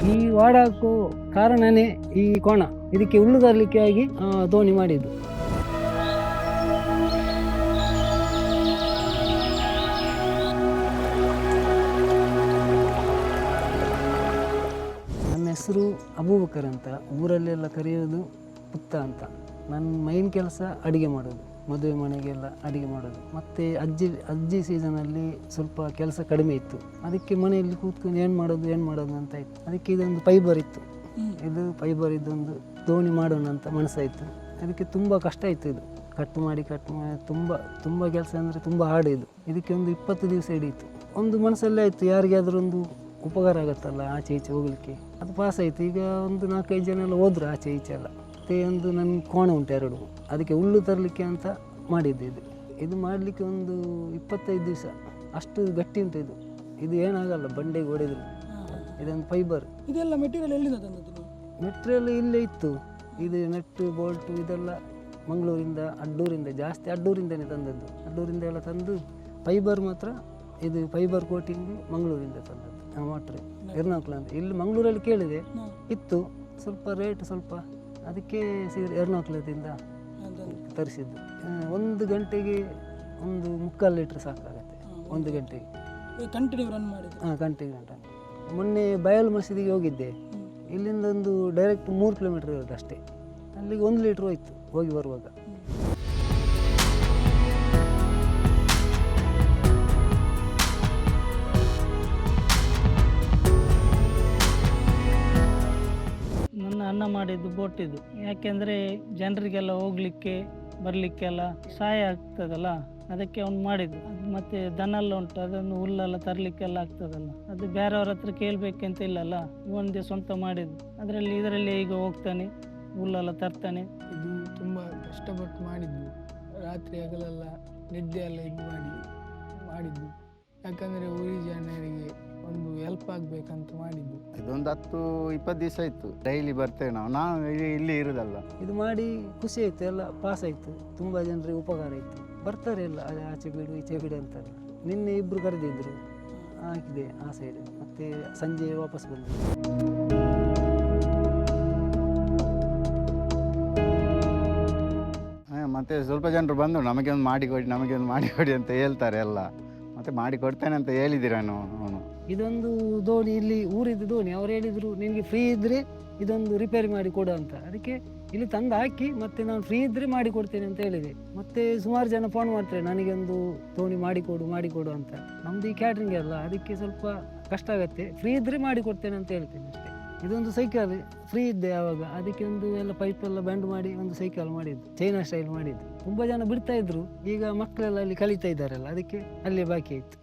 ಈ ವಾಡಕ್ಕೂ ಕಾರಣನೇ ಈ ಕೋಣ. ಇದಕ್ಕೆ ಹುಲ್ಲು ತರಲಿಕ್ಕೆ ಆಗಿ ದೋಣಿ ಮಾಡಿದ್ದು. ನನ್ನ ಹೆಸರು ಅಬೂಬಕರ್ ಅಂತ, ಊರಲ್ಲೆಲ್ಲ ಕರೆಯೋದು ಪುತ್ತ ಅಂತ. ನನ್ನ ಮೈನ್ ಕೆಲಸ ಅಡುಗೆ ಮಾಡೋದು, ಮದುವೆ ಮನೆಗೆಲ್ಲ ಅಡುಗೆ ಮಾಡೋದು. ಮತ್ತು ಅಜ್ಜಿ ಸೀಸನಲ್ಲಿ ಸ್ವಲ್ಪ ಕೆಲಸ ಕಡಿಮೆ ಇತ್ತು, ಅದಕ್ಕೆ ಮನೆಯಲ್ಲಿ ಕೂತ್ಕೊಂಡು ಏನು ಮಾಡೋದು ಅಂತ ಇತ್ತು. ಅದಕ್ಕೆ ಇದೊಂದು ಫೈಬರ್ ಇತ್ತು, ಇದು ಫೈಬರ್ ಇದೊಂದು ದೋಣಿ ಮಾಡೋಣ ಅಂತ ಮನಸ್ಸಾಯಿತು. ಅದಕ್ಕೆ ತುಂಬ ಕಷ್ಟ ಇತ್ತು, ಇದು ಕಟ್ ಮಾಡಿ ತುಂಬ ಕೆಲಸ ಅಂದರೆ ತುಂಬ ಹಾರ್ಡ್ ಇದು. ಇದಕ್ಕೆ ಒಂದು 20 ದಿವಸ ಹಿಡಿಯಿತು. ಒಂದು ಮನಸ್ಸಲ್ಲೇ ಆಯಿತು, ಯಾರಿಗಾದರೂ ಒಂದು ಉಪಕಾರ ಆಗುತ್ತಲ್ಲ ಆಚೆ ಈಚೆ ಹೋಗ್ಲಿಕ್ಕೆ, ಅದು ಪಾಸ್ ಆಯಿತು. ಈಗ ಒಂದು 4-5 ಜನ ಎಲ್ಲ ಹೋದ್ರು ಆಚೆ ಈಚೆ ಎಲ್ಲ. ಮತ್ತು ಒಂದು ನನ್ನ ಕೋಣ ಉಂಟು 2, ಅದಕ್ಕೆ ಹುಲ್ಲು ತರಲಿಕ್ಕೆ ಅಂತ ಮಾಡಿದ್ದೆ. ಇದು ಮಾಡಲಿಕ್ಕೆ ಒಂದು 25 ದಿವಸ, ಅಷ್ಟು ಗಟ್ಟಿ ಉಂಟು ಇದು. ಇದು ಏನಾಗಲ್ಲ ಬಂಡೆಗೆ ಹೊಡೆದ್ರು. ಇದೊಂದು ಫೈಬರ್. ಇದೆಲ್ಲ ಮೆಟೀರಿಯಲ್ ಎಲ್ಲಿಂದ ತಂದದ್ದು? ಮೆಟೀರಿಯಲ್ ಇಲ್ಲೇ ಇತ್ತು. ಇದು ನಟ್ಟು ಬೋಲ್ಟು ಇದೆಲ್ಲ ಮಂಗಳೂರಿಂದ, ಜಾಸ್ತಿ ಅಡ್ಡೂರಿಂದನೇ ತಂದದ್ದು. ಅಡ್ಡೂರಿಂದ ಎಲ್ಲ ತಂದು ಫೈಬರ್ ಮಾತ್ರ ಇದು ಫೈಬರ್ ಕೋಟಿಂಗ್ ಮಂಗಳೂರಿಂದ ತಂದದ್ದು. ಮೋಟ್ರೆ ಎರ್ನಾಕುಳ ಅಂತ. ಇಲ್ಲಿ ಮಂಗಳೂರಲ್ಲಿ ಕೇಳಿದೆ, ಇತ್ತು ಸ್ವಲ್ಪ ರೇಟ್ ಸ್ವಲ್ಪ, ಅದಕ್ಕೆ ಎರ್ನಾಕುಳದಿಂದ ತರಿಸಿದ್ದು. 1 ಗಂಟೆಗೆ 1.25 ಲೀಟ್ರ್ ಸಾಕಾಗತ್ತೆ. 1 ಗಂಟೆಗೆ ಕಂಟಿನ್ಯೂ ರನ್ ಮಾಡಿದೆ. Continue run. ಮೊನ್ನೆ ಬಯಲು ಮಸೀದಿಗೆ ಹೋಗಿದ್ದೆ, ಇಲ್ಲಿಂದ ಒಂದು ಡೈರೆಕ್ಟ್ 3 ಕಿಲೋಮೀಟ್ರ್ ಇರೋದು ಅಷ್ಟೇ. ಅಲ್ಲಿಗೆ 1 ಲೀಟ್ರ್ ಹೋಯ್ತು ಹೋಗಿ ಬರುವಾಗ. ನನ್ನ ಅನ್ನ ಮಾಡಿದ್ದು ಬೋಟಿದ್ದು, ಯಾಕೆಂದರೆ ಜನರಿಗೆಲ್ಲ ಹೋಗ್ಲಿಕ್ಕೆ ಬರಲಿಕ್ಕೆಲ್ಲ ಸಹಾಯ ಆಗ್ತದಲ್ಲ, ಅದಕ್ಕೆ ಅವ್ನು ಮಾಡಿದ್ದು. ಮತ್ತು ದನೆಲ್ಲ ಉಂಟು, ಅದನ್ನು ಹುಲ್ಲೆಲ್ಲ ತರಲಿಕ್ಕೆಲ್ಲ ಆಗ್ತದಲ್ಲ, ಅದು ಬೇರೆಯವ್ರ ಹತ್ರ ಕೇಳಬೇಕಂತ ಇಲ್ಲಲ್ಲ, ಒಂದೇ ಸ್ವಂತ ಮಾಡಿದ್ದು. ಇದರಲ್ಲಿ ಈಗ ಹೋಗ್ತಾನೆ, ಹುಲ್ಲೆಲ್ಲ ತರ್ತಾನೆ. ಇದು ತುಂಬ ಕಷ್ಟಪಟ್ಟು ಮಾಡಿದ್ದು, ರಾತ್ರಿ ಹಗಲೆಲ್ಲ ನಿದ್ದೆ ಎಲ್ಲ ಇದು ಮಾಡಿದ್ದು. ಯಾಕಂದರೆ ಊರಿ ಜನರಿಗೆ ಒಂದು ಹೆಲ್ಪ್ ಆಗಬೇಕಂತ ಮಾಡಿದ್ದು. ಇದೊಂದು 10-20 ದಿವಸ ಆಯಿತು. ಡೈಲಿ ಬರ್ತೇವೆ ನಾವು ಇಲ್ಲಿ ಇರೋದಲ್ಲ. ಇದು ಮಾಡಿ ಖುಷಿ ಆಯಿತು, ಎಲ್ಲ ಪಾಸ್ ಆಯಿತು. ತುಂಬ ಜನರಿಗೆ ಉಪಕಾರ ಆಯಿತು. ಬರ್ತಾರೆ ಎಲ್ಲ, ಆಚೆ ಬಿಡು ಈಚೆ ಬಿಡು ಅಂತಾರೆ. ನಿನ್ನೆ 2 ಕರೆದಿದ್ರು, ಹಾಕಿದೆ ಆ ಸೈಡ್. ಮತ್ತು ಸಂಜೆ ವಾಪಸ್ ಬಂದೆ. ಮತ್ತು ಸ್ವಲ್ಪ ಜನರು ಬಂದರು, ನಮಗೆ ಒಂದು ಮಾಡಿಕೊಡಿ ಅಂತ ಹೇಳ್ತಾರೆ ಎಲ್ಲ. ಮತ್ತು ಮಾಡಿಕೊಡ್ತೇನೆ ಅಂತ ಹೇಳಿದ್ದೀರ ಅವನು. ಇದೊಂದು ದೋಣಿ, ಇಲ್ಲಿ ಊರಿದ್ದು ದೋಣಿ. ಅವ್ರು ಹೇಳಿದರು, ನಿನಗೆ ಫ್ರೀ ಇದ್ದರೆ ಇದೊಂದು ರಿಪೇರಿ ಮಾಡಿ ಕೊಡು ಅಂತ. ಅದಕ್ಕೆ ಇಲ್ಲಿ ತಂದು ಹಾಕಿ ಮತ್ತೆ ನಾನು ಫ್ರೀ ಇದ್ದರೆ ಮಾಡಿಕೊಡ್ತೇನೆ ಅಂತ ಹೇಳಿದೆ. ಮತ್ತು ಸುಮಾರು ಜನ ಫೋನ್ ಮಾಡ್ತಾರೆ, ನನಗೊಂದು ದೋಣಿ ಮಾಡಿಕೊಡು ಅಂತ. ನಮ್ಮದು ಈ ಕ್ಯಾಟ್ರಿಂಗ್ ಅಲ್ಲ, ಅದಕ್ಕೆ ಸ್ವಲ್ಪ ಕಷ್ಟ ಆಗುತ್ತೆ. ಫ್ರೀ ಇದ್ದರೆ ಮಾಡಿಕೊಡ್ತೇನೆ ಅಂತ ಹೇಳ್ತೇನೆ ಅಷ್ಟೇ. ಇದೊಂದು ಸೈಕಲ್ ಫ್ರೀ ಇದ್ದೆ ಆವಾಗ, ಅದಕ್ಕೆ ಒಂದು ಎಲ್ಲ ಪೈಪೆಲ್ಲ ಬೆಂಡ್ ಮಾಡಿ ಒಂದು ಸೈಕಲ್ ಮಾಡಿದ್ದು, ಚೈನಾ ಸ್ಟೈಲ್ ಮಾಡಿದ್ದು. ತುಂಬ ಜನ ಬಿಡ್ತಾ ಇದ್ರು, ಈಗ ಮಕ್ಕಳೆಲ್ಲ ಅಲ್ಲಿ ಕಲಿತಾ ಇದ್ದಾರಲ್ಲ, ಅದಕ್ಕೆ ಅಲ್ಲೇ ಬಾಕಿ ಆಯಿತು.